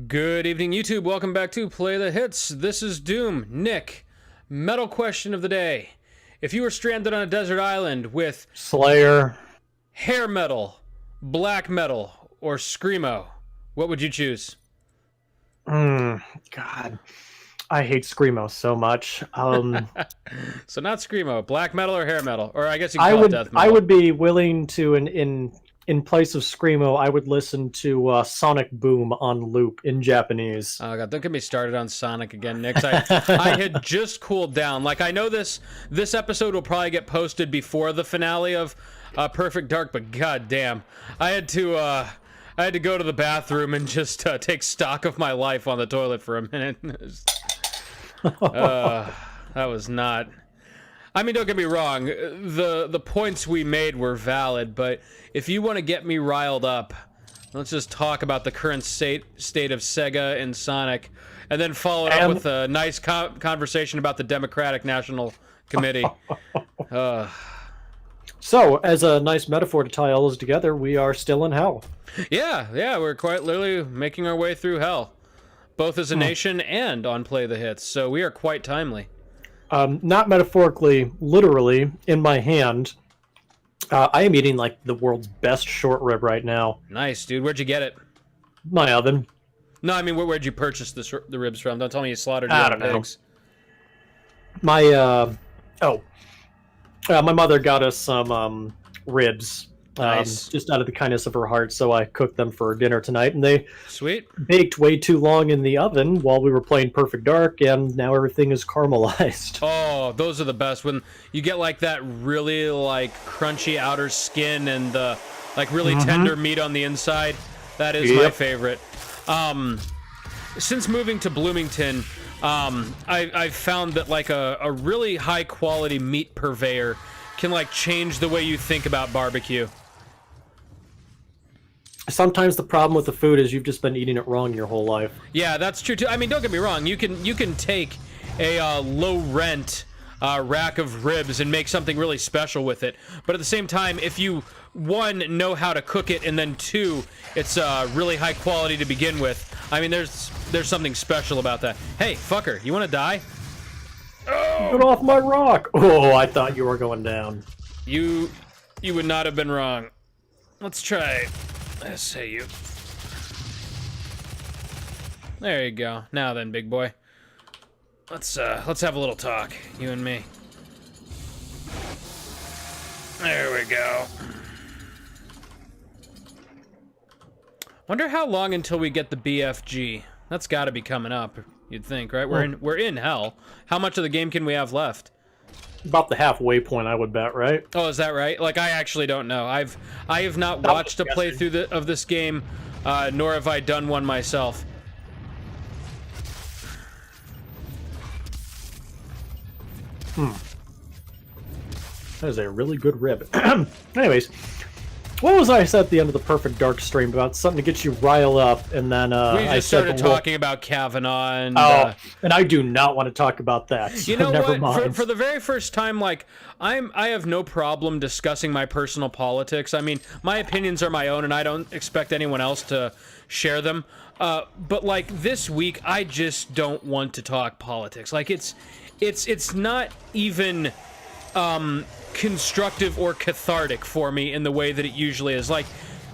Good evening, YouTube. Welcome back to Play the Hits. This is Doom. Nick, metal question of the day. If you were stranded on a desert island with Slayer, hair metal, black metal, or screamo, what would you choose? God, I hate screamo so much. So not screamo, black metal or hair metal, or I guess you can I call it would death metal. I would be willing to in place of screamo, I would listen to Sonic Boom on loop in Japanese. Oh god, don't get me started on Sonic again, Nick. I had just cooled down. Like, I know this episode will probably get posted before the finale of Perfect Dark, but god damn, I had to go to the bathroom and just take stock of my life on the toilet for a minute. That was not. I mean, don't get me wrong. The points we made were valid, but if you want to get me riled up, let's just talk about the current state of Sega and Sonic, and then follow it up with a nice conversation about the Democratic National Committee. So, as a nice metaphor to tie all this together, we are still in hell. Yeah, we're quite literally making our way through hell, both as a nation and on Play the Hits, so we are quite timely. Not metaphorically, literally, in my hand, I am eating like the world's best short rib right now. Nice, dude. Where'd you get it? My oven. No, I mean, where'd you purchase the ribs from? Don't tell me you slaughtered your own pigs. My my mother got us some ribs. Nice. Just out of the kindness of her heart, so I cooked them for dinner tonight, and they Sweet. baked way too long in the oven while we were playing Perfect Dark, and now everything is caramelized. Oh, those are the best when you get like that really like crunchy outer skin and the like really tender meat on the inside. That is my favorite. Since moving to Bloomington, I've found that like a really high quality meat purveyor can like change the way you think about barbecue. Sometimes the problem with the food is you've just been eating it wrong your whole life. Yeah, that's true too. I mean, don't get me wrong. You can take a low rent rack of ribs and make something really special with it. But at the same time, if you one know how to cook it, and then two, it's really high quality to begin with. I mean, there's something special about that. Hey, fucker, you want to die? Oh. Get off my rock! Oh, I thought you were going down. You would not have been wrong. Let's try. Let's say you. There you go. Now then, big boy. Let's have a little talk, you and me. There we go. Wonder how long until we get the BFG. That's got to be coming up. You'd think, right? We're in hell. How much of the game can we have left? About the halfway point, I would bet, right? Oh, is that right? Like, I actually don't know. I have not watched a playthrough of this game, nor have I done one myself. That is a really good rib. Anyways, what was I said at the end of the Perfect Dark stream about something to get you riled up, and then we just started talking about Kavanaugh and and I do not want to talk about that. So you know never what? Mind. For the very first time, like I have no problem discussing my personal politics. I mean, my opinions are my own, and I don't expect anyone else to share them. But like this week, I just don't want to talk politics. Like it's not even constructive or cathartic for me in the way that it usually is. Like,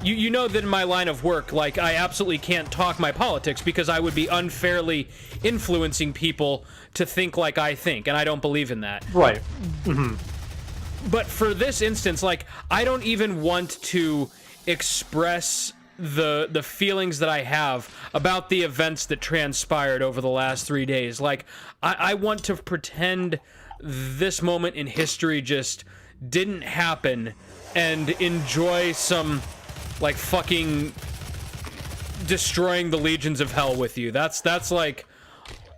you know that in my line of work, like, I absolutely can't talk my politics because I would be unfairly influencing people to think like I think, and I don't believe in that. Right. But for this instance, like, I don't even want to express the feelings that I have about the events that transpired over the last 3 days. Like, I want to pretend this moment in history just didn't happen and enjoy some like fucking destroying the legions of hell with you. That's like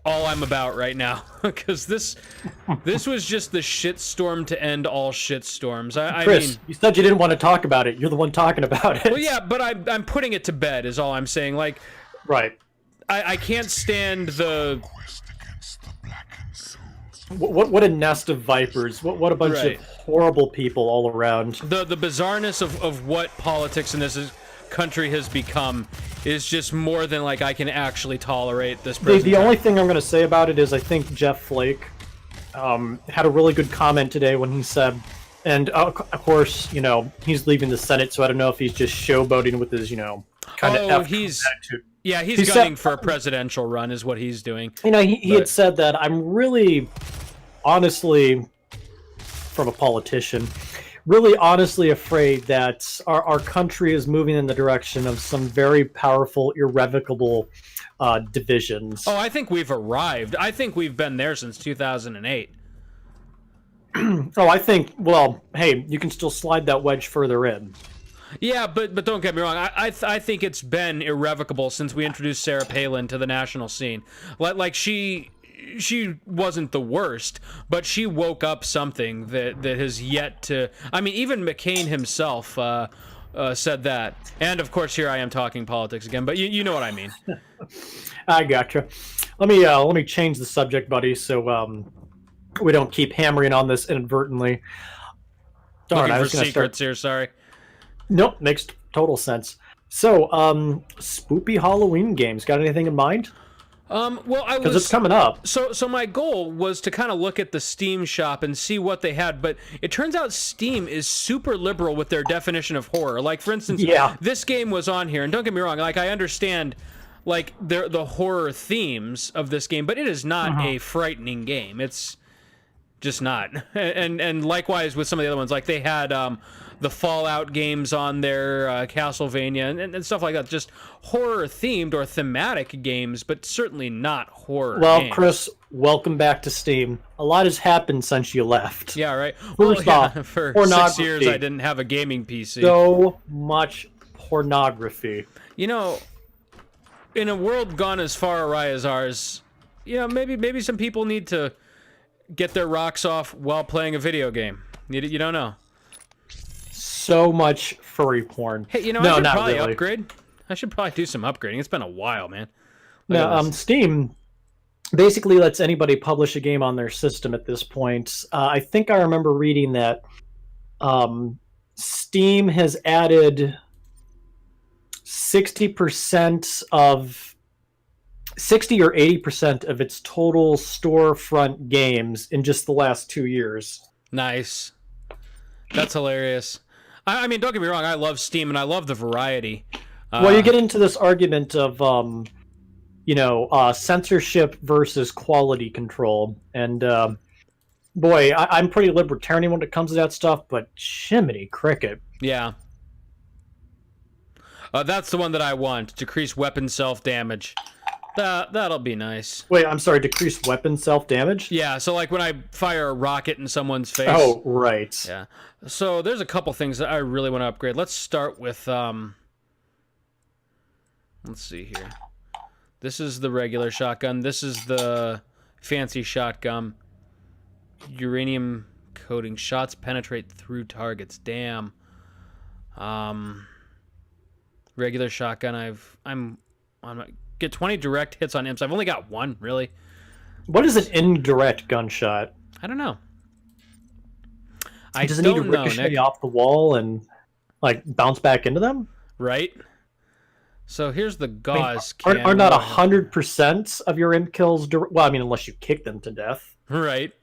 all I'm about right now, because this was just the shitstorm to end all shitstorms. Chris, I mean, you said you didn't want to talk about it. You're the one talking about it. Well, yeah, but I'm putting it to bed is all I'm saying. Like, right. I can't stand the. What a nest of vipers. What a bunch of horrible people all around. The bizarreness of what politics in this is country has become is just more than like I can actually tolerate this. The only thing I'm going to say about it is I think Jeff Flake had a really good comment today when he said, and of course, you know, he's leaving the Senate, so I don't know if he's just showboating with his, you know, kind of attitude. Yeah, he's gunning for a presidential run is what he's doing. You know, he had said that I'm really, honestly, from a politician, really honestly afraid that our country is moving in the direction of some very powerful, irrevocable divisions. Oh, I think we've arrived. I think we've been there since 2008. Oh, I think, well, hey, you can still slide that wedge further in. Yeah, but don't get me wrong. I think it's been irrevocable since we introduced Sarah Palin to the national scene. Like she wasn't the worst, but she woke up something that has yet to. I mean, even McCain himself said that. And of course, here I am talking politics again. But you know what I mean. I gotcha. Let me change the subject, buddy, so we don't keep hammering on this inadvertently. Darn, Looking for secrets here. Sorry. Nope, makes total sense. So, spoopy Halloween games. Got anything in mind? Well, because it's coming up. So my goal was to kind of look at the Steam shop and see what they had, but it turns out Steam is super liberal with their definition of horror. Like, for instance, this game was on here, and don't get me wrong, like I understand, like the horror themes of this game, but it is not a frightening game. It's just not. And likewise with some of the other ones, like they had the Fallout games on there, Castlevania, and stuff like that. Just horror-themed or thematic games, but certainly not horror games. Chris, welcome back to Steam. A lot has happened since you left. Yeah, right. First off, for pornography. 6 years, I didn't have a gaming PC. So much pornography. You know, in a world gone as far awry as ours, you know, maybe some people need to get their rocks off while playing a video game. You don't know. So much furry porn. Hey, you know, I should probably upgrade. I should probably do some upgrading. It's been a while, man. Now, Steam basically lets anybody publish a game on their system at this point. I think I remember reading that Steam has added 60% of 60 or 80% of its total storefront games in just the last 2 years. Nice. That's hilarious. I mean, don't get me wrong. I love Steam and I love the variety. Well, you get into this argument of, censorship versus quality control. And, boy, I'm pretty libertarian when it comes to that stuff, but Jiminy Cricket. Yeah. That's the one that I want. Decrease weapon self-damage. That'll be nice. Wait, I'm sorry, decrease weapon self-damage? Yeah, so like when I fire a rocket in someone's face. Oh, right. Yeah. So there's a couple things that I really want to upgrade. Let's start with, let's see here. This is the regular shotgun. This is the fancy shotgun. Uranium coating. Shots penetrate through targets. Damn. Regular shotgun. I'm on my... Get 20 direct hits on imps. I've only got one, really. What is an indirect gunshot? I don't know. Does it need to ricochet off the wall and like bounce back into them? Right. So here's the gauze. Are not 100% of your imp kills? Well, I mean, unless you kick them to death. Right.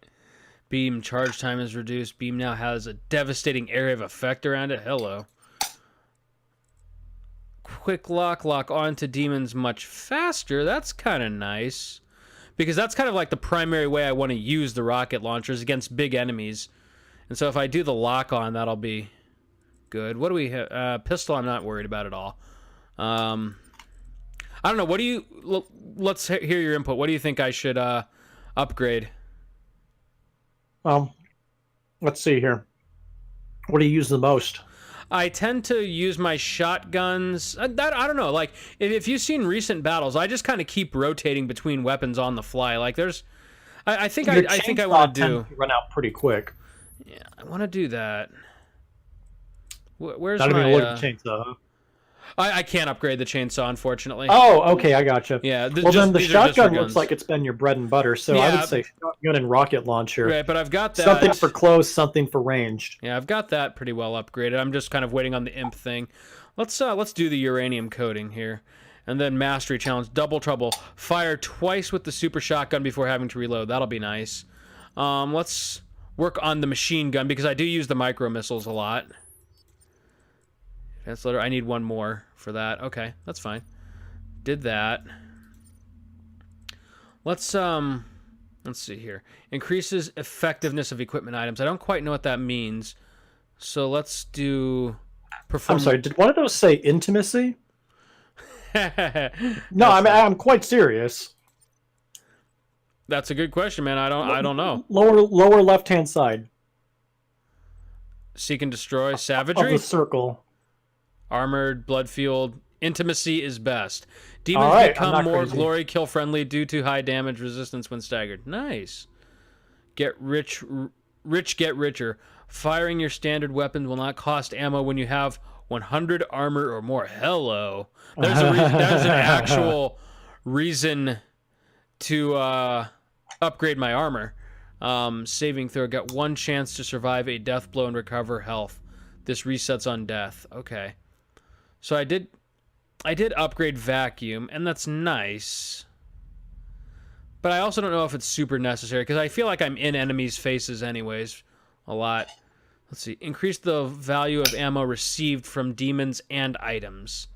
Beam charge time is reduced. Beam now has a devastating area of effect around it. Hello. Quick lock onto demons much faster. That's kind of nice, because that's kind of like the primary way I want to use the rocket launchers against big enemies. And so if I do the lock on, that'll be good. What do we have? Pistol, I'm not worried about at all. I don't know. What do you? Let's hear your input. What do you think I should upgrade? Well, let's see here. What do you use the most? I tend to use my shotguns. I don't know. Like, if you've seen recent battles, I just kind of keep rotating between weapons on the fly. Like, there's, I think I want to do. Run out pretty quick. Yeah, I want to do that. Where's not my? Even look at chainsaw. I can't upgrade the chainsaw, unfortunately. Oh, okay, I gotcha. Yeah. Well, then the these are just for shotgun looks guns. like it's been your bread and butter, so I Yeah. would say shotgun and rocket launcher. Right, but I've got that. Something for close, something for ranged. Yeah, I've got that pretty well upgraded. I'm just kind of waiting on the imp thing. Let's do the uranium coating here. And then mastery challenge, double trouble. Fire twice with the super shotgun before having to reload. That'll be nice. Let's work on the machine gun because I do use the micro missiles a lot. That's I need one more for that. Okay, that's fine. Did that. Let's see here. Increases effectiveness of equipment items. I don't quite know what that means. So let's do perform. I'm sorry, did one of those say intimacy? No, I'm quite serious. That's a good question, man. I don't know. Lower left-hand side. Seek and destroy Of savagery. the circle. Armored, blood-fueled. Intimacy is best. Demons All right, I'm become not more crazy. glory kill friendly due to high damage resistance when staggered. Nice. Get rich, get richer. Firing your standard weapon will not cost ammo when you have 100 armor or more. Hello. There's a reason. There's an actual reason to upgrade my armor. Saving throw. Got one chance to survive a death blow and recover health. This resets on death. Okay. So I did upgrade vacuum, and that's nice. But I also don't know if it's super necessary, because I feel like I'm in enemies' faces anyways a lot. Let's see. Increase the value of ammo received from demons and items.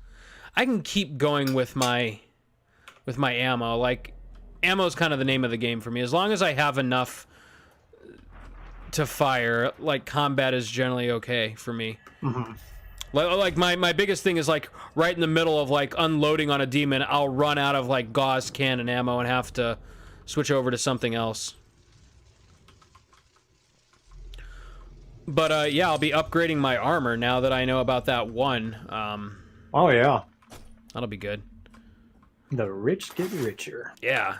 I can keep going with my ammo. Like, ammo is kind of the name of the game for me. As long as I have enough to fire, like, combat is generally okay for me. Mm-hmm. Like my biggest thing is like right in the middle of like unloading on a demon, I'll run out of like Gauss cannon ammo and have to switch over to something else. But yeah, I'll be upgrading my armor now that I know about that one. Oh yeah. That'll be good. The rich get richer. Yeah.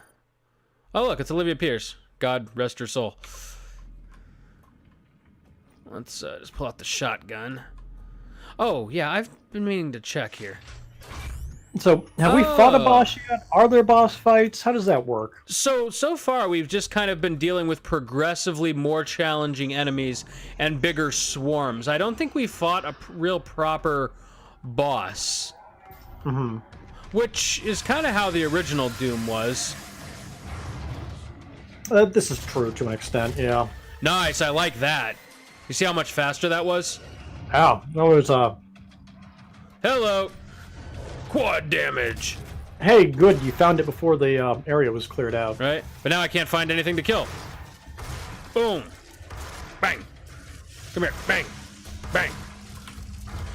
Oh look, it's Olivia Pierce. God rest her soul. Let's just pull out the shotgun. Oh, yeah, I've been meaning to check here. So, have we fought a boss yet? Are there boss fights? How does that work? So far, we've just kind of been dealing with progressively more challenging enemies and bigger swarms. I don't think we fought a real proper boss. Mm-hmm. Which is kind of how the original Doom was. This is true to an extent, yeah. Nice, I like that. You see how much faster that was? Ow, that was, Hello. Quad damage. Hey, good, you found it before the area was cleared out. Right? But now I can't find anything to kill. Boom. Bang. Come here. Bang. Bang.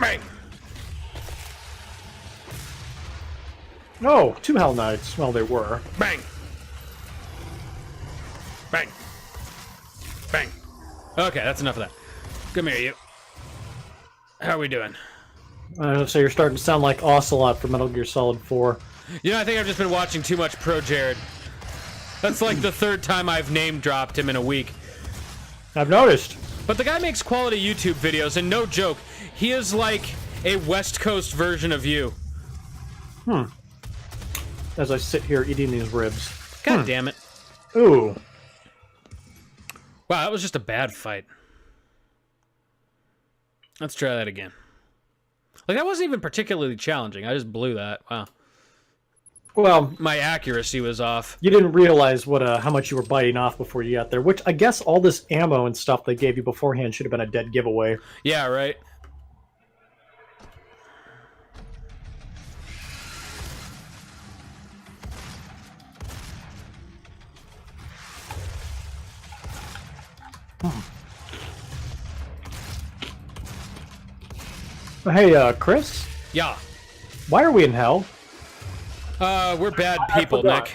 Bang. No, 2 Hell Knights. Well, they were. Bang. Bang. Bang. Okay, that's enough of that. Come here, you. How are we doing? So you're starting to sound like Ocelot from Metal Gear Solid 4. You know, I think I've just been watching too much Pro Jared. That's like the third time I've name dropped him in a week. I've noticed. But the guy makes quality YouTube videos, and no joke, he is like a West Coast version of you. As I sit here eating these ribs. God damn it. Ooh. Wow, that was just a bad fight. Let's try that again. Like, that wasn't even particularly challenging. I just blew that. Wow. Well, My accuracy was off. you didn't realize what how much you were biting off before you got there, which I guess all this ammo and stuff they gave you beforehand should have been a dead giveaway. Yeah, right? Hey, Chris? Yeah. Why are we in hell? We're bad people, forgot. Nick.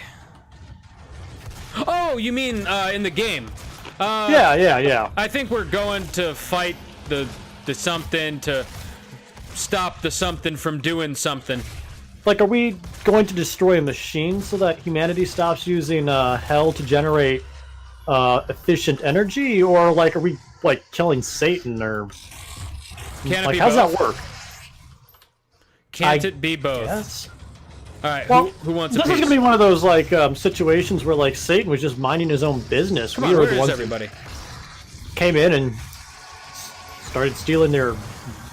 Oh, you mean in the game? Yeah. I think we're going to fight the something to stop the something from doing something. Like, are we going to destroy a machine so that humanity stops using hell to generate efficient energy? Or, like, are we, like, killing Satan or... Can it like, be how's both? that work? Can't it be both? Yes. All right, Well, who wants a this piece? is gonna be one of those like situations where like Satan was just minding his own business. Come on, were where the is ones everybody? who came in and started stealing their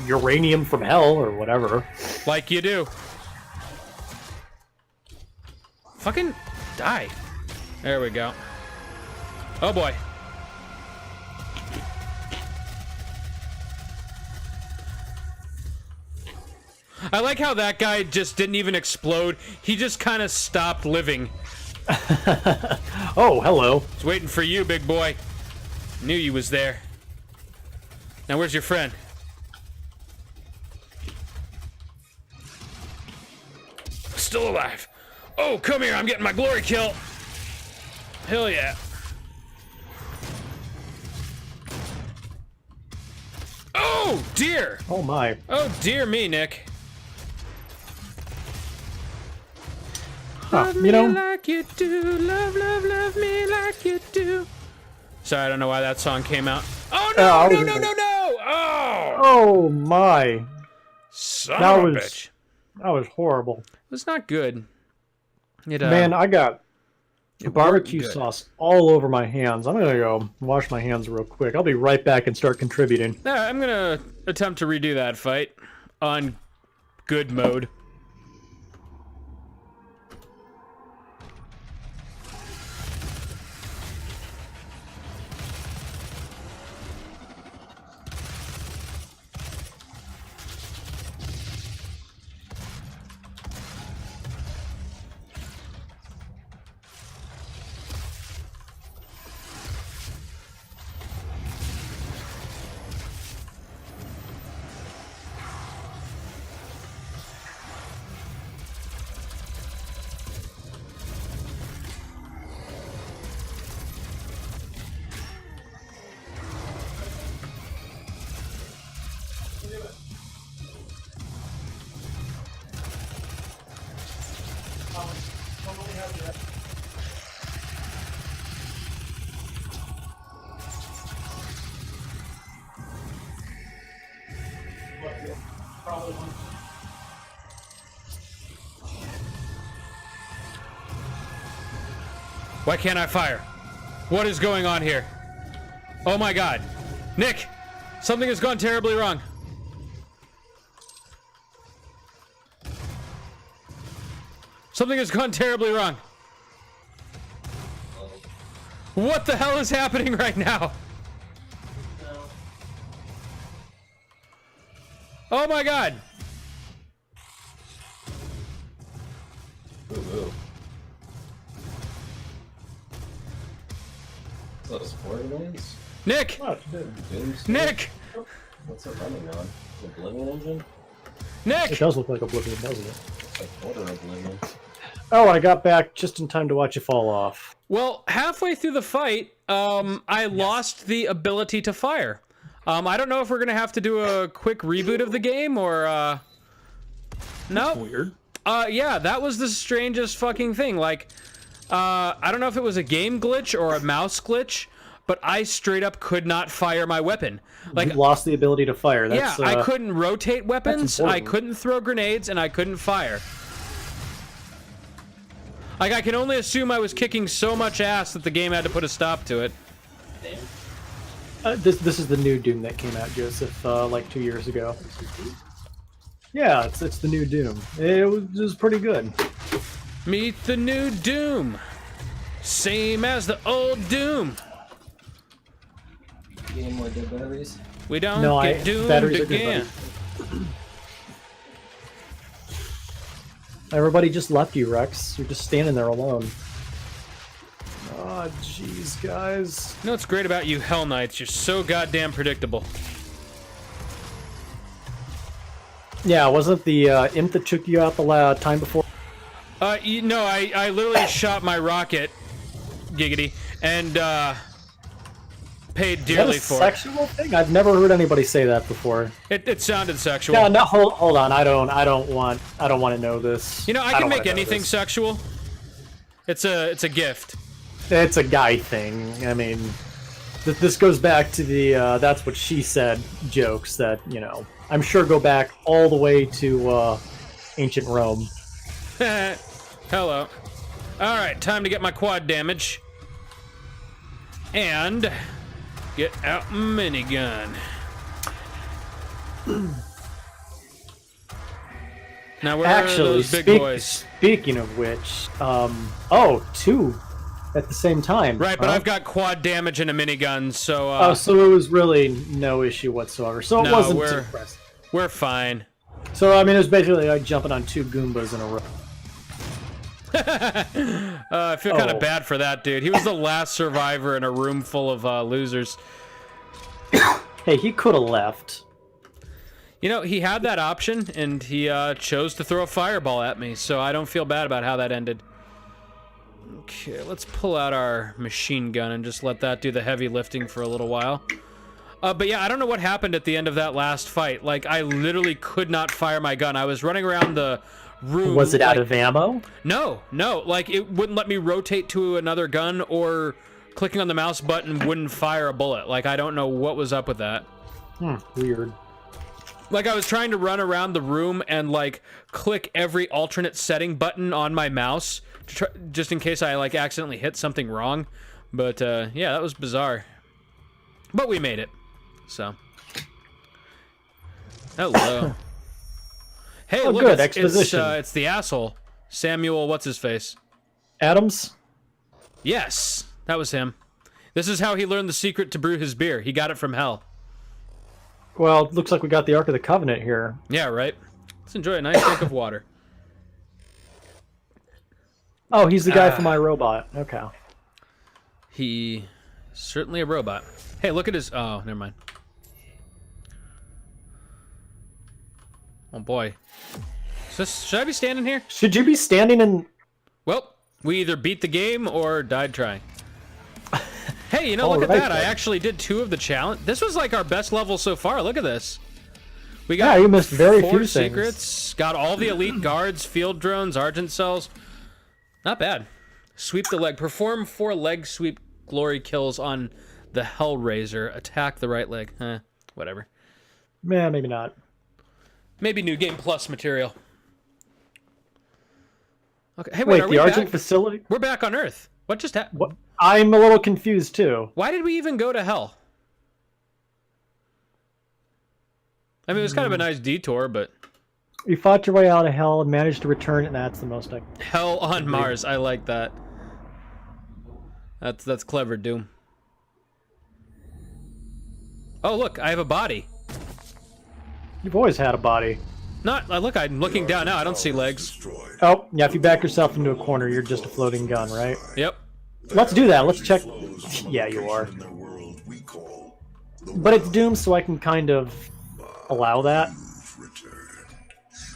uranium from hell or whatever. Like you do. Fucking die. There we go. Oh boy. I like how that guy just didn't even explode. He just kind of stopped living. Oh, hello. I was waiting for you, big boy. Knew you was there. Now where's your friend? Still alive. Oh, come here. I'm getting my glory kill. Hell yeah. Oh, dear. Oh my. Oh, dear me, Nick. Huh, Love you me know, like you do. Love me like you do. Sorry, I don't know why that song came out. Oh, no, no. Oh. oh my. Son That of a was bitch. that was horrible. It was not good. It, Man, I got it barbecue wasn't good. sauce all over my hands. I'm gonna go wash my hands real quick. I'll be right back and start contributing. Yeah, I'm gonna attempt to redo that fight on good mode. Why can't I fire? What is going on here? Oh my god. Nick! Something has gone terribly wrong. Something has gone terribly wrong. What the hell is happening right now? Oh my god. Ooh. Is that a sport noise? Nick! Doomsday? Nick! What's it running on? Oblivion engine? It Nick! does look like Oblivion, doesn't it? It's like Order Oblivion. Oh, I got back just in time to watch you fall off. Well, halfway through the fight, I lost the ability to fire. I don't know if we're gonna have to do a quick reboot of the game or, no. Weird. Yeah, that was the strangest fucking thing. Like, I don't know if it was a game glitch or a mouse glitch, but I straight up could not fire my weapon. Like, You lost the ability to fire. That's, yeah, I couldn't rotate weapons, I important. couldn't throw grenades, and I couldn't fire. Like, I can only assume I was kicking so much ass that the game had to put a stop to it. This is the new Doom that came out, Joseph, like 2 years ago. Yeah, it's the new Doom. It was pretty good. Meet the new Doom. Same as the old Doom. Getting more dead batteries? We don't No, get doomed batteries are good, again. buddy. Everybody just left you, Rex. You're just standing there alone. Oh, jeez, guys. You know what's great about you Hell Knights? You're so goddamn predictable. Yeah, wasn't the imp that took you out the time before? No, I literally shot my rocket, giggity, and paid Is that dearly a for sexual thing? I've never heard anybody say that before. it. It sounded sexual. No, hold on. I don't want to know this. You know, I don't can wanna make know anything this. sexual. It's a gift. It's a guy thing. I mean, this goes back to the "that's what she said" jokes that I'm sure go back all the way to ancient Rome. Hello. All right, time to get my quad damage. And get out minigun. Now where are those big boys? Speaking of which, two at the same time. Right, but I've got quad damage and a minigun, so... so it was really no issue whatsoever. So it wasn't too impressive. We're fine. So, I mean, it was basically like jumping on 2 Goombas in a row. I feel kind of bad for that dude. He was the last survivor in a room full of losers. Hey, he could have left. You know, he had that option, and he chose to throw a fireball at me, so I don't feel bad about how that ended. Okay, let's pull out our machine gun and just let that do the heavy lifting for a little while. But yeah, I don't know what happened at the end of that last fight. Like, I literally could not fire my gun. I was running around the room. Was it out of ammo? No. Like, it wouldn't let me rotate to another gun, or clicking on the mouse button wouldn't fire a bullet. Like, I don't know what was up with that. Weird. Like, I was trying to run around the room and, like, click every alternate setting button on my mouse to try, just in case I, like, accidentally hit something wrong. But, yeah, that was bizarre. But we made it. So. Hello. Hey, look, good. Exposition. It's the asshole. Samuel, what's-his-face? Adams? Yes, that was him. This is how he learned the secret to brew his beer. He got it from hell. Well, it looks like we got the Ark of the Covenant here. Yeah, right? Let's enjoy a nice drink of water. Oh, he's the guy from iRobot. Okay. He certainly a robot. Hey, look at his... Oh, never mind. Oh, boy. Should I be standing here? Should you be standing in... Well, we either beat the game or died trying. Hey, you know, look at right, that. I actually did 2 of the challenge. This was like our best level so far. Look at this. We got you missed very 4 few secrets. Got all the elite guards, field drones, Argent cells. Not bad. Sweep the leg. Perform 4 leg sweep glory kills on the Hellraiser. Attack the right leg. Whatever. Man, maybe not. Maybe New Game Plus material. Okay. Hey, Wait, are the we Argent back? facility? We're back on Earth. What just happened? What? I'm a little confused, too. Why did we even go to hell? I mean, it was kind of a nice detour, but... You fought your way out of hell and managed to return, and that's the most I... Hell on Mars. I like that. That's clever, Doom. Oh, look, I have a body. You've always had a body. Look, I'm looking down now. I don't see legs. Oh, yeah, if you back yourself into a corner, you're just a floating gun, right? Yep. Let's do that. Let's check... Yeah, you are. But it's Doom, so I can kind of allow that.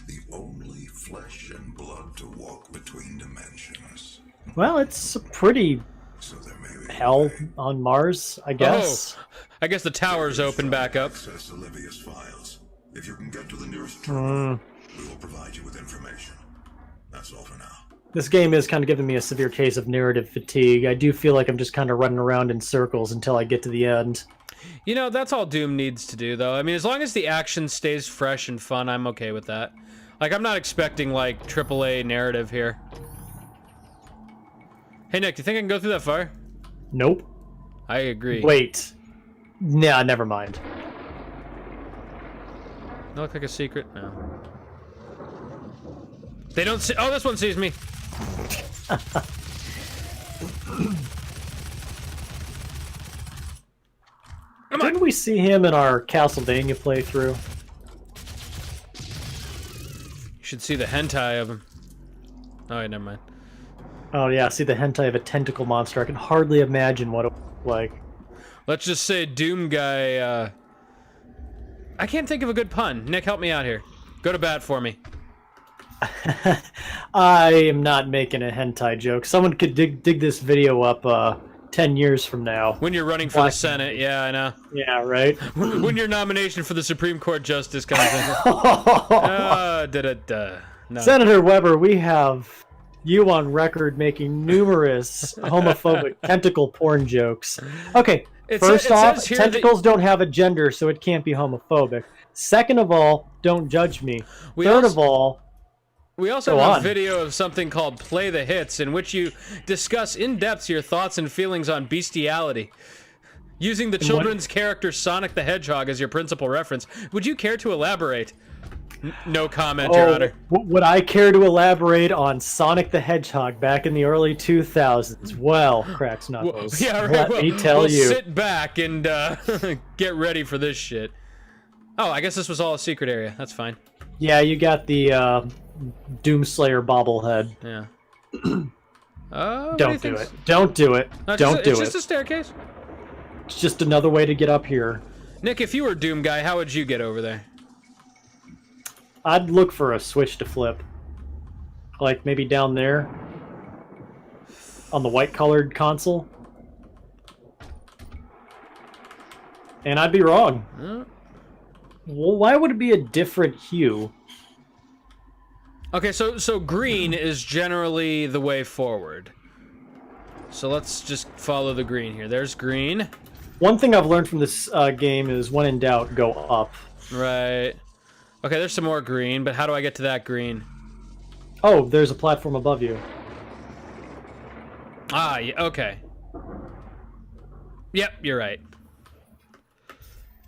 The only flesh and blood to walk between dimensions. Well, it's a pretty hell on Mars, I guess. Oh, I guess the tower's open back up. Access Olivia's files. If you can get to the nearest terminal, we will provide you with information. That's all for now. This game is kind of giving me a severe case of narrative fatigue. I do feel like I'm just kind of running around in circles until I get to the end. You know, that's all Doom needs to do, though. I mean, as long as the action stays fresh and fun, I'm okay with that. Like, I'm not expecting, like, AAA narrative here. Hey, Nick, do you think I can go through that fire? Nope. I agree. Wait. Nah, never mind. That look like a secret? No. They don't see... Oh, this one sees me. Didn't we see him in our Castlevania playthrough? You should see the hentai of him. Oh, wait, never mind. Oh yeah, see the hentai of a tentacle monster. I can hardly imagine what it looked like. Let's just say Doom guy, I can't think of a good pun. Nick, help me out here. Go to bat for me. I am not making a hentai joke. Someone could dig this video up 10 years from now. When you're running for the Senate, yeah, I know. Yeah, right? When your nomination for the Supreme Court Justice comes in. No. Senator Weber, we have you on record making numerous homophobic tentacle porn jokes. Okay, first off, tentacles don't have a gender, so it can't be homophobic. Second of all, don't judge me. Third of all, We also Go have a on. video of something called Play the Hits, in which you discuss in depth your thoughts and feelings on bestiality. Using the children's character Sonic the Hedgehog as your principal reference. Would you care to elaborate? No comment, Your Honor. Would I care to elaborate on Sonic the Hedgehog back in the early 2000s? Well, cracks knuckles. Yeah, right. Let me tell we'll you. sit back and get ready for this shit. Oh, I guess this was all a secret area. That's fine. Yeah, you got the Doomslayer bobblehead. Yeah. Don't do it. Don't do it. Don't do It's it. just a staircase. It's just another way to get up here. Nick, if you were Doom Guy, how would you get over there? I'd look for a switch to flip. Like maybe down there. On the white-colored console. And I'd be wrong. Well, why would it be a different hue? Okay, so green is generally the way forward. So let's just follow the green here. There's green. One thing I've learned from this game is when in doubt, go up. Right. Okay, there's some more green, but how do I get to that green? Oh, there's a platform above you. Ah, yeah, okay. Yep, you're right.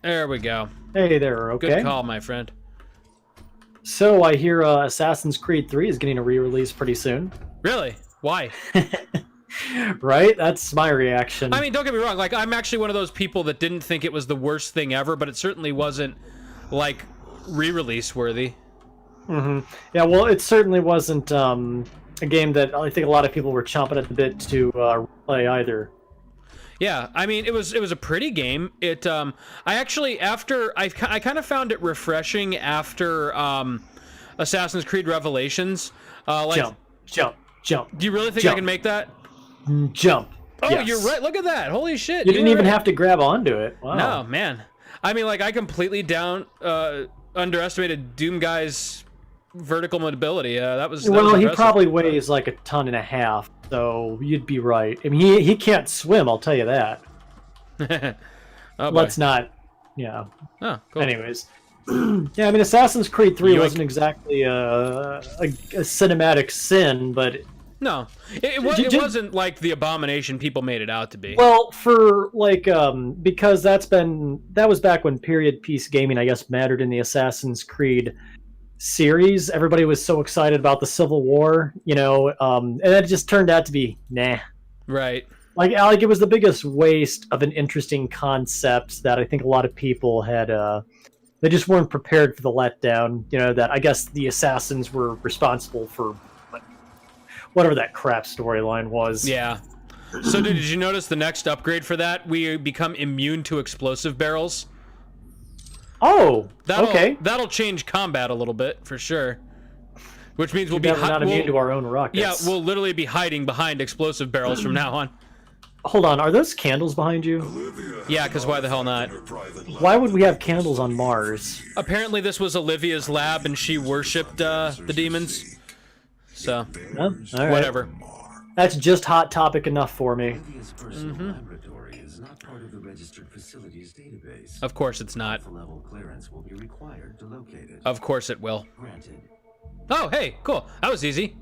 There we go. Hey there, okay. Good call, my friend. So I hear Assassin's Creed 3 is getting a re-release pretty soon. Really? Why? Right? That's my reaction. I mean, don't get me wrong. Like, I'm actually one of those people that didn't think it was the worst thing ever, but it certainly wasn't, like, re-release worthy. Yeah, well, it certainly wasn't a game that I think a lot of people were chomping at the bit to play either. Yeah, I mean, it was a pretty game. It I actually I kind of found it refreshing after Assassin's Creed Revelations. Like, Jump. do you really think I jump. can make that? Jump. Oh, Yes. you're right. Look at that. Holy shit. You didn't even have to grab onto it. Wow. No, man. I mean, like, I completely underestimated Doom Guy's vertical mobility. That was Well, he impressive. probably weighs like 1.5 tons, so you'd be right. I mean, he can't swim, I'll tell you that. Oh, boy. Let's not, yeah. Oh, cool. Anyways. Yeah, I mean, Assassin's Creed 3 Yoink. wasn't exactly a cinematic sin, but... No, it wasn't like the abomination people made it out to be. Well, for, like, because that was back when period piece gaming, I guess, mattered in the Assassin's Creed series. Everybody was so excited about the Civil War, you know, and it just turned out to be, nah. Right. Like it was the biggest waste of an interesting concept that I think a lot of people had, they just weren't prepared for the letdown, you know, that I guess the assassins were responsible for whatever that crap storyline was. Yeah. So did you notice the next upgrade for that? We become immune to explosive barrels. Oh, okay. That'll change combat a little bit, for sure. Which means we'll be not immune to our own rockets. Yeah, we'll literally be hiding behind explosive barrels from now on. Hold on, are those candles behind you? Yeah, because why the hell not? Why would we have candles on Mars? Apparently this was Olivia's lab and she worshipped the demons. So, Huh? All right. whatever. That's just hot topic enough for me. Olivia's personal laboratory is not part of the registered facilities database. Of course it's not. Level clearance will be required to locate it. Of course it will. Granted. Oh, hey, cool. That was easy.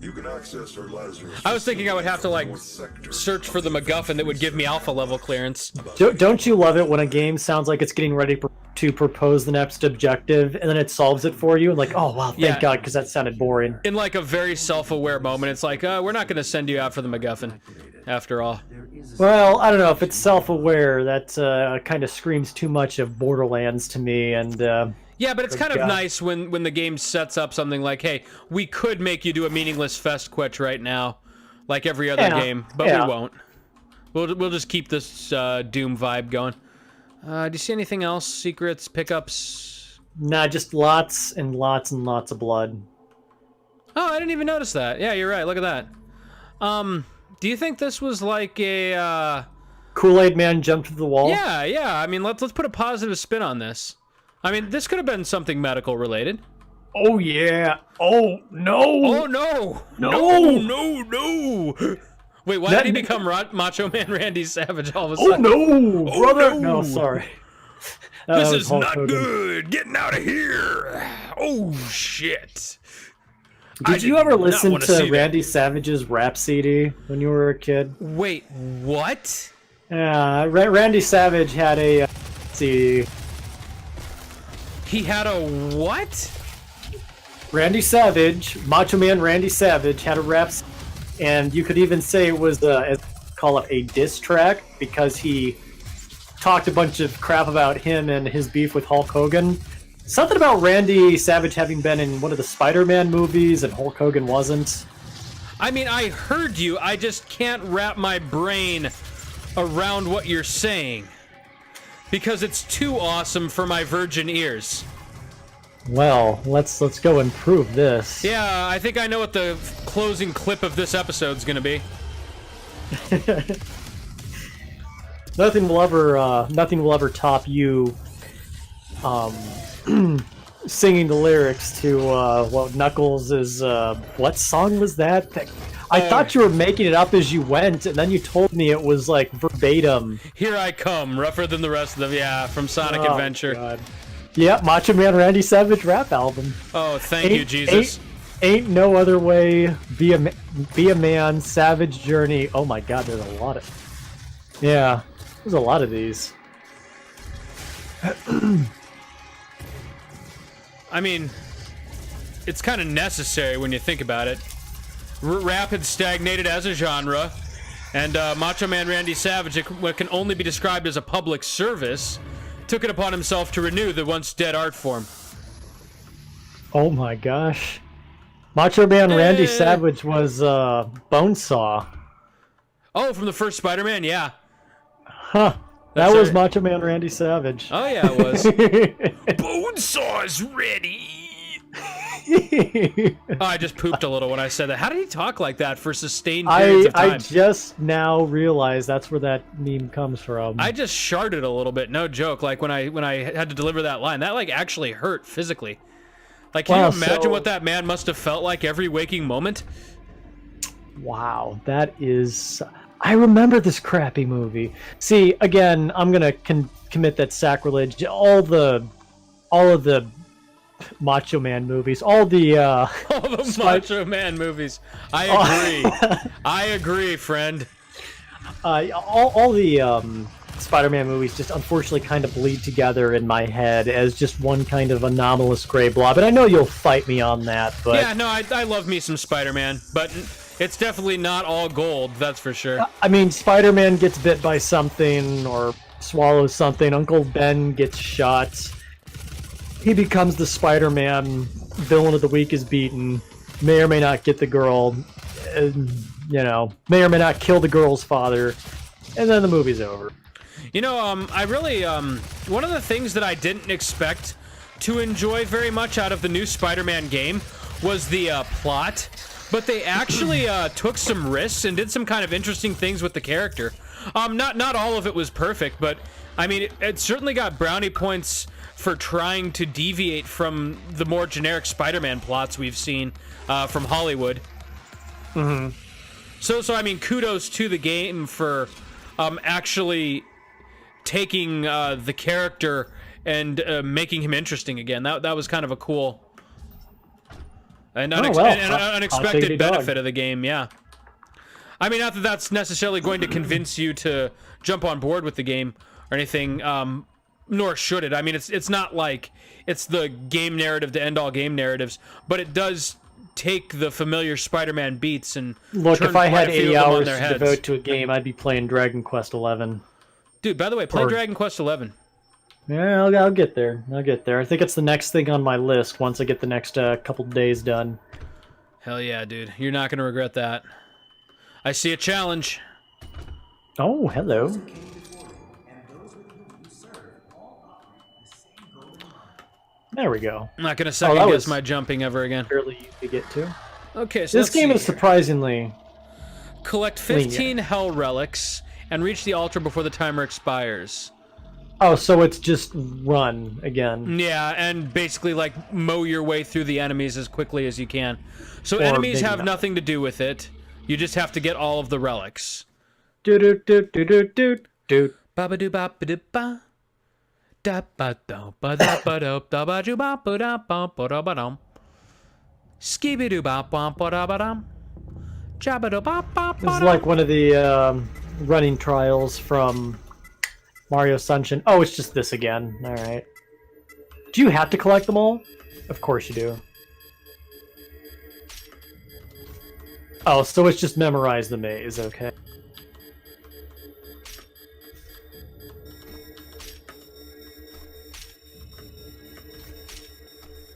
You can access her Lazarus. I was thinking I would have to, like, North Sector. search for the MacGuffin that would give me alpha level clearance. Don't you love it when a game sounds like it's getting ready to propose the next objective, and then it solves it for you, and like, oh wow, thank Yeah. God, because that sounded boring. In, like, a very self-aware moment, it's like, we're not going to send you out for the MacGuffin, after all. There is a Well, I don't know if it's self-aware. That kind of screams too much of Borderlands to me, and Yeah, but it's kind of God. nice when the game sets up something like, hey, we could make you do a meaningless fest quetch right now, like every other Yeah, game, but yeah. we won't. We'll just keep this Doom vibe going. Do you see anything else? Secrets, pickups? nah, just lots and lots and lots of blood. Oh, I didn't even notice that. Yeah, you're right. Look at that. Do you think this was like a? Kool-Aid Man jumped through the wall. Yeah. I mean, let's put a positive spin on this. I mean, this could have been something medical related. Oh yeah. Oh no. Oh no! No! Wait, why did he become Macho Man Randy Savage all of a Oh sudden? no, brother. no. No, sorry. This was is Hulk not Hogan. good. Getting out of here. Oh shit. Did you did ever not listen wanna see to that. Randy Savage's rap CD when you were a kid? Wait, what? Yeah, Randy Savage had a CD. He had a what? Randy Savage, Macho Man Randy Savage, had a rap, and you could even say it was call it a diss track because he talked a bunch of crap about him and his beef with Hulk Hogan. Something about Randy Savage having been in one of the Spider-Man movies and Hulk Hogan wasn't. I mean, I heard you. I just can't wrap my brain around what you're saying because it's too awesome for my virgin ears. Well, let's go and prove this. Yeah, I think I know what the closing clip of this episode's gonna be. Nothing will ever top you singing the lyrics to what Knuckles is what song was that? I thought you were making it up as you went, and then you told me it was like verbatim. Here I come, rougher than the rest of them. Yeah, from Sonic Adventure. God. Yeah, Macho Man Randy Savage rap album. Oh, thank you, Jesus. Ain't no other way. Be a man. Savage Journey. Oh my God, there's a lot of. Yeah, there's a lot of these. I mean, it's kind of necessary when you think about it. Rap had stagnated as a genre, and Macho Man Randy Savage, what can only be described as a public service, took it upon himself to renew the once dead art form. Oh my gosh. Macho Man Randy Savage was Bonesaw. Oh, from the first Spider-Man? Yeah. Huh. That's That was right. Macho Man Randy Savage. Oh, yeah, it was. Bonesaw's ready! Oh, I just pooped a little when I said that. How did he talk like that for sustained periods of time? I just now realized that's where that meme comes from. I just sharted a little bit, no joke. Like when I had to deliver that line, that like actually hurt physically. Like, can Wow, you imagine so- what that man must have felt like every waking moment? Wow, that is... I remember this crappy movie. See, again, I'm gonna commit that sacrilege. All of the Macho Man movies, all the All the Macho Man movies. I agree. I agree, friend. all the Spider-Man movies just unfortunately kind of bleed together in my head as just one kind of anomalous gray blob. And I know you'll fight me on that, but Yeah, no, I love me some Spider-Man, but it's definitely not all gold, that's for sure. I mean, Spider-Man gets bit by something or swallows something. Uncle Ben gets shot. He becomes the Spider-Man. Villain of the week is beaten. May or may not get the girl. May or may not kill the girl's father. And then the movie's over. You know, I really, one of the things that I didn't expect to enjoy very much out of the new Spider-Man game was the plot, but they actually took some risks and did some kind of interesting things with the character. Not all of it was perfect, but I mean, it certainly got brownie points for trying to deviate from the more generic Spider-Man plots we've seen from Hollywood. Mm-hmm. So I mean, kudos to the game for actually taking the character and making him interesting again. That was kind of a cool and unexpected benefit of the game. Yeah, I mean, not that that's necessarily going to convince you to jump on board with the game or anything, nor should it. I mean, it's not like it's the game narrative to end all game narratives, but it does take the familiar Spider-Man beats and Look, turn if I quite had a few 80 of them on hours their to heads. devote to a game, I'd be playing Dragon Quest 11. Dude, by the way, play Or- Dragon Quest 11. Yeah, I'll get there. I'll get there. I think it's the next thing on my list once I get the next couple days done. Hell yeah, dude. You're not going to regret that. I see a challenge. Oh, hello. There we go. I'm not going to second that guess was- my jumping ever again. Fairly easy to get to. Okay, so This let's game see is here. surprisingly... Collect 15 Hell Relics and reach the altar before the timer expires. Oh, so it's just run again. Yeah, and basically, like, mow your way through the enemies as quickly as you can. So Or enemies maybe have not. nothing to do with it. You just have to get all of the relics. Do do do do do do do. Ba-ba-do-ba-ba-do-ba. Da-ba-do-ba-da-ba-do, da-ba-do-ba-ba-da-ba-da-ba-dum. Skibidoo bop bop ba da ba dum. Jabba bop bop. This is like one of the running trials from Mario Sunshine. Oh, it's just this again. All right. Do you have to collect them all? Of course you do. Oh, so it's just memorize the maze, okay.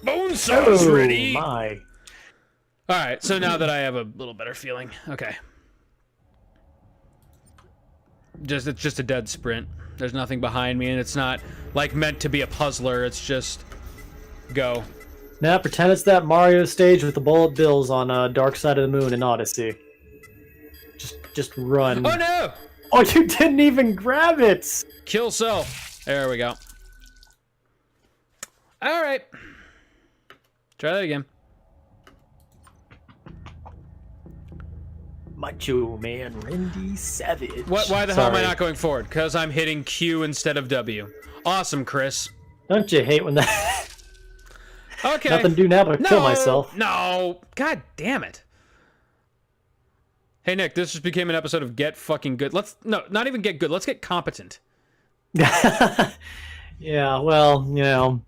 Bonesaw's ready. My. All right, so now that I have a little better feeling, okay. It's just a dead sprint. There's nothing behind me, and it's not like meant to be a puzzler. It's just go. Now pretend it's that Mario stage with the bullet bills on Dark Side of the Moon in Odyssey. Just run. Oh no! Oh, you didn't even grab it. Kill self. There we go. All right. Try that again. Macho Man Randy Savage. Why the hell am I not going forward? Because I'm hitting Q instead of W. Awesome, Chris. Don't you hate when that... Okay. Nothing to do now but kill myself. No. God damn it. Hey, Nick, this just became an episode of Get Fucking Good. No, not even Get Good. Let's get competent. Yeah, well, you know,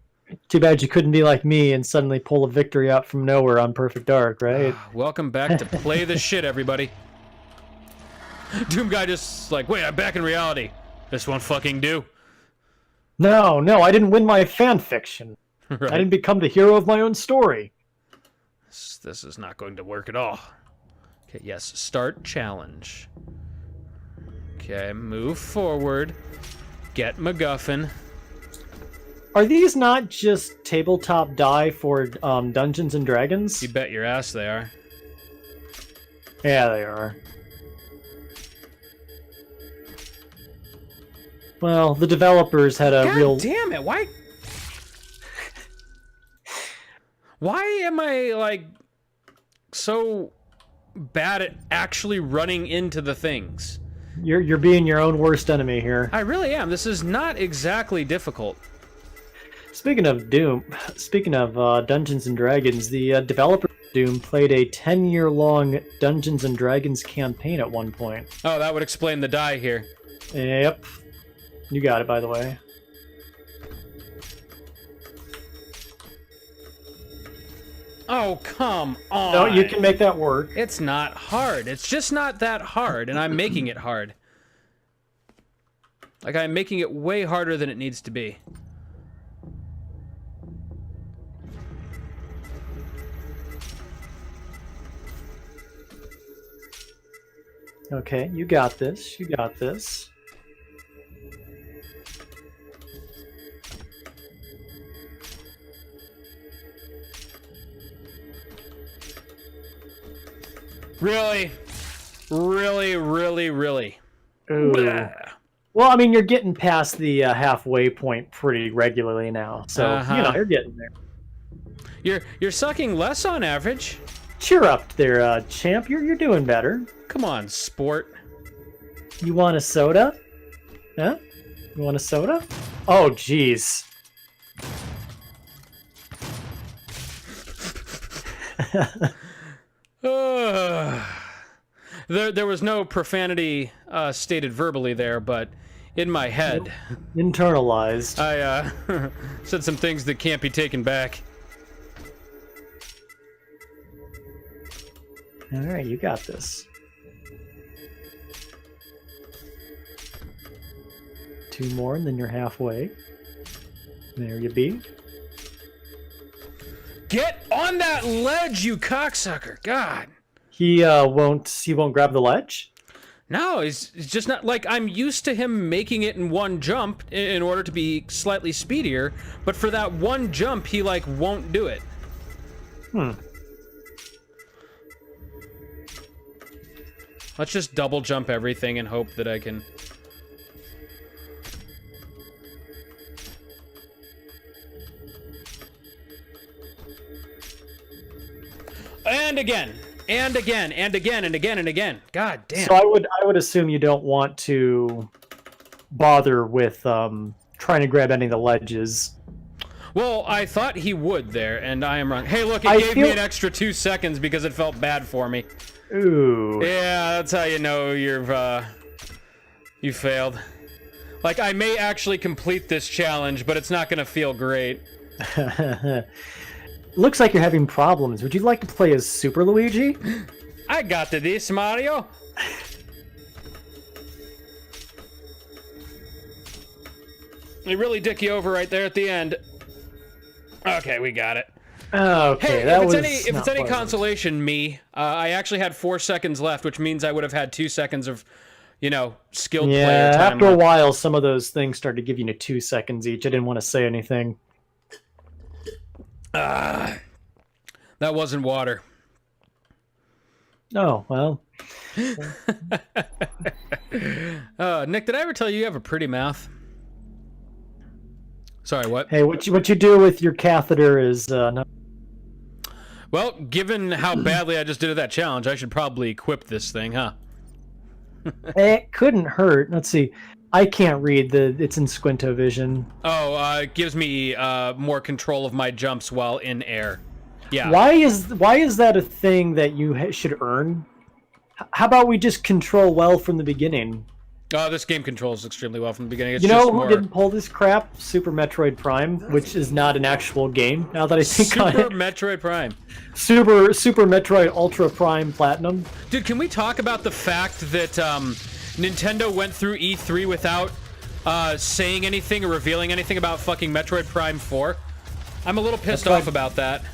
too bad you couldn't be like me and suddenly pull a victory out from nowhere on Perfect Dark, right? Welcome back to Play the Shit, everybody. Doom Guy just like, wait, I'm back in reality. This won't fucking do. No, I didn't win my fan fiction. Right. I didn't become the hero of my own story. This is not going to work at all. Okay, yes, start challenge. Okay, move forward. Get MacGuffin. Are these not just tabletop die for Dungeons and Dragons? You bet your ass they are. Yeah, they are. Well, the developers had a God damn it, why... Why am I, like, so bad at actually running into the things? You're being your own worst enemy here. I really am. This is not exactly difficult. Speaking of Dungeons and Dragons, the developer of Doom played a 10-year-long Dungeons and Dragons campaign at one point. Oh, that would explain the die here. Yep. You got it, by the way. Oh, come on. No, you can make that work. It's not hard. It's just not that hard, and I'm making it hard. Like, I'm making it way harder than it needs to be. Okay, you got this. You got this. Really? Really? Ooh. Blah. Well, I mean, you're getting past the halfway point pretty regularly now, so you know you're getting there. You're sucking less on average. Cheer up there, champ. You're doing better. Come on, sport. You want a soda? Huh? You want a soda? Oh, jeez. There was no profanity stated verbally there, but in my head, Internalized. I said some things that can't be taken back. All right, you got this. 2 more, and then you're halfway. There you be. Get on that ledge, you cocksucker! God. He won't grab the ledge? No, he's just not, like, I'm used to him making it in one jump in order to be slightly speedier, but for that one jump, he, like, won't do it. Let's just double jump everything and hope that I can... And again. And again, and again, and again, and again. God damn. So I would assume you don't want to bother with trying to grab any of the ledges. Well, I thought he would there, and I am wrong. Hey, look, it I gave feel- me an extra 2 seconds because it felt bad for me. Ooh. Yeah, that's how you know you failed. Like, I may actually complete this challenge, but it's not gonna feel great. Looks like you're having problems. Would you like to play as Super Luigi? I got to this, Mario. They really dick you over right there at the end. Okay, we got it. Okay, Hey, that if was it's any not pleasant. consolation, I actually had 4 seconds left, which means I would have had 2 seconds of, skilled player Yeah, time. after a while, some of those things started giving you 2 seconds each. I didn't want to say anything. That wasn't water. Oh, well. Nick, did I ever tell you have a pretty mouth? Sorry, what? Hey, what you do with your catheter is not... Well, given how badly I just did at that challenge, I should probably equip this thing, huh? It couldn't hurt. Let's see. I can't read it's in squinto vision. Oh, it gives me more control of my jumps while in air. Yeah. Why is that a thing that you should earn? How about we just control well from the beginning? This game controls extremely well from the beginning. It's You know just who more... didn't pull this crap? Super Metroid Prime, which is not an actual game. Now that I think on Super it, Metroid Prime. Super Metroid Ultra Prime Platinum. Dude, can we talk about the fact that Nintendo went through E3 without saying anything or revealing anything about fucking Metroid Prime 4? I'm a little pissed off about that.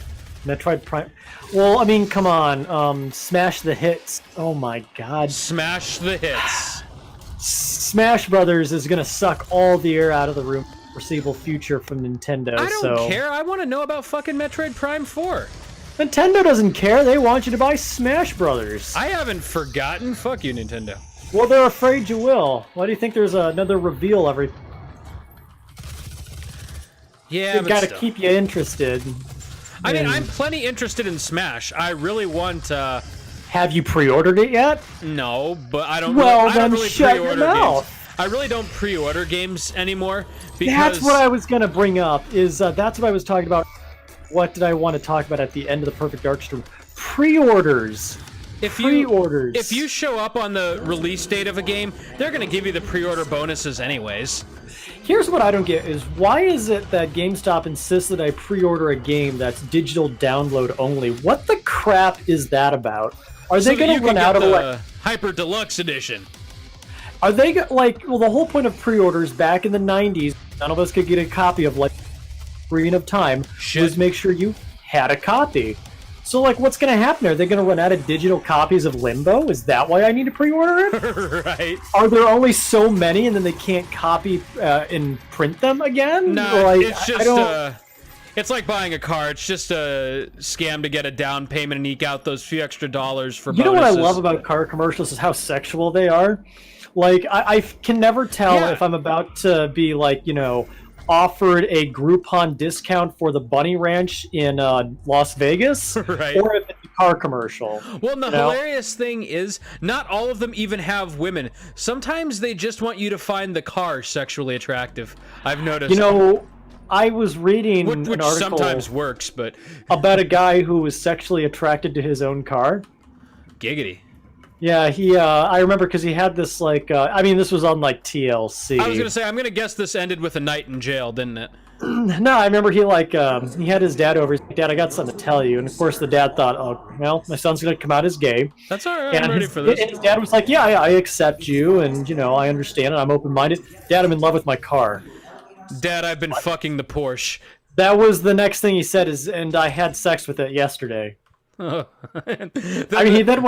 Metroid Prime. Well, I mean, come on. Smash the hits. Oh my god. Smash the hits. Smash Brothers is gonna suck all the air out of the room. Foreseeable future from Nintendo. I don't care. I want to know about fucking Metroid Prime 4. Nintendo doesn't care. They want you to buy Smash Brothers. I haven't forgotten. Fuck you, Nintendo. Well, they're afraid you will. Why do you think there's another reveal every? Yeah, They've but got to still. keep you interested. I mean, And I'm plenty interested in Smash. I really want. Have you pre-ordered it yet? No, but I don't. Well, I don't then really shut your pre-order mouth. games. I really don't pre-order games anymore because That's what I was gonna bring up. That's what I was talking about. What did I want to talk about at the end of the Perfect Dark Stream? Pre-orders. Pre-orders. If you show up on the release date of a game, they're gonna give you the pre-order bonuses anyways. Here's what I don't get is why is it that GameStop insists that I pre-order a game that's digital download only? What the crap is that about? Are they going to run out of the Hyper Deluxe Edition? Are they well, the whole point of pre-orders back in the 90s, none of us could get a copy of Green of Time, was make sure you had a copy. So what's going to happen? Are they going to run out of digital copies of Limbo? Is that why I need to pre-order it? Right. Are there only so many and then they can't copy and print them again? No, it's just it's like buying a car. It's just a scam to get a down payment and eke out those few extra dollars for bonuses. You know what I love about car commercials is how sexual they are. I can never tell if I'm about to be offered a Groupon discount for the Bunny Ranch in Las Vegas, right, or if it's a car commercial. Well, the hilarious thing is, not all of them even have women. Sometimes they just want you to find the car sexually attractive. I've noticed. I was reading which an article sometimes works, but about a guy who was sexually attracted to his own car. Giggity. Yeah, I remember because he had this this was on TLC. I was gonna say, I'm gonna guess this ended with a night in jail, didn't it? No, I remember he had his dad over. He's like, Dad, I got something to tell you. And of course the dad thought, oh, well, my son's gonna come out as gay. That's all right. I'm ready for this. And his dad was like, yeah, I accept you, and I understand, and I'm open-minded. Dad, I'm in love with my car. Dad, I've been fucking the Porsche. That was the next thing he said and I had sex with it yesterday. Oh. I mean, he then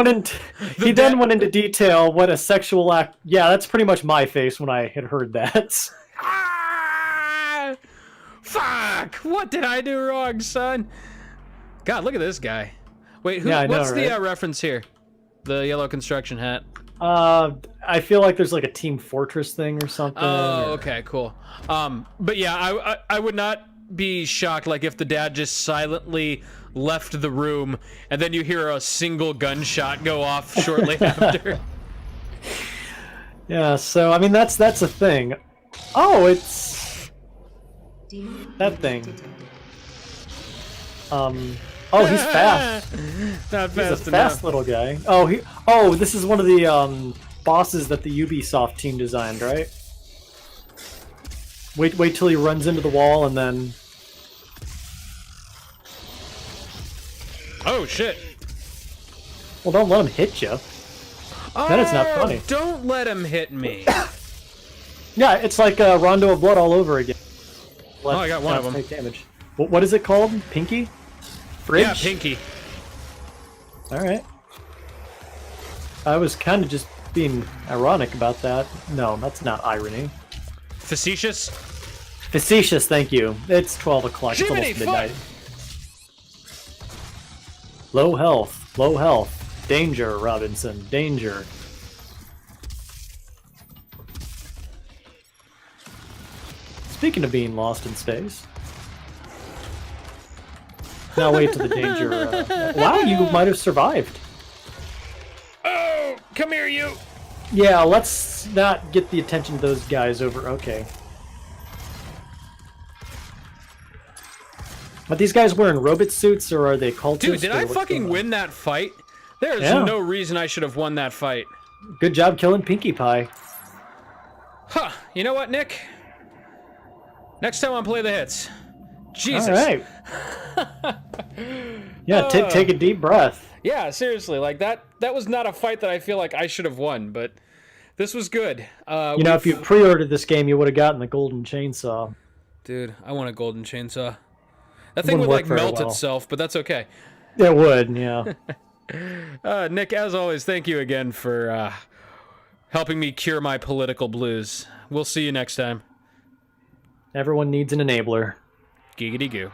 went into detail what a sexual act. Yeah, that's pretty much my face when I had heard that. Ah! Fuck! What did I do wrong, son? God, look at this guy. Wait, what's the reference here? The yellow construction hat. I feel like there's a Team Fortress thing or something. Oh, okay, cool. But yeah, I would not be shocked if the dad just silently left the room and then you hear a single gunshot go off shortly after. Yeah, so I mean that's a thing. Oh, it's That thing. Oh, he's fast. Not He's a fast fast enough. little guy. Oh, this is one of the bosses that the Ubisoft team designed, right? Wait till he runs into the wall and then. Oh shit. Well, don't let him hit you. Then it's not funny. Don't let him hit me. Yeah, it's like Rondo of Blood all over again. Oh, I got one of them. Take damage. What is it called? Pinky? Fridge? Yeah, Pinky. All right. I was kind of just being ironic about that. No, that's not irony. Facetious. Facetious, thank you. It's 12 o'clock. It's Jiminy almost midnight. Low health. Low health. Danger, Robinson. Danger. Speaking of being lost in space. Now wait till the danger. Wow, you might have survived. Oh, come here, you. Yeah, let's not get the attention of those guys over. Okay. Are these guys wearing robot suits or are they cultists? Dude, did or I what's fucking going on? win that fight? There's Yeah. no reason I should have won that fight. Good job killing Pinkie Pie. Huh. You know what, Nick? Next time I'll play the hits. Jesus. All right. Yeah, take a deep breath. Yeah, seriously, like that was not a fight that I feel like I should have won, but this was good. You know, if you pre-ordered this game, you would have gotten the golden chainsaw. Dude, I want a golden chainsaw. That thing Wouldn't would work like very melt well. itself, but that's okay. It would, yeah. Nick, as always, thank you again for helping me cure my political blues. We'll see you next time. Everyone needs an enabler. Giggity goo.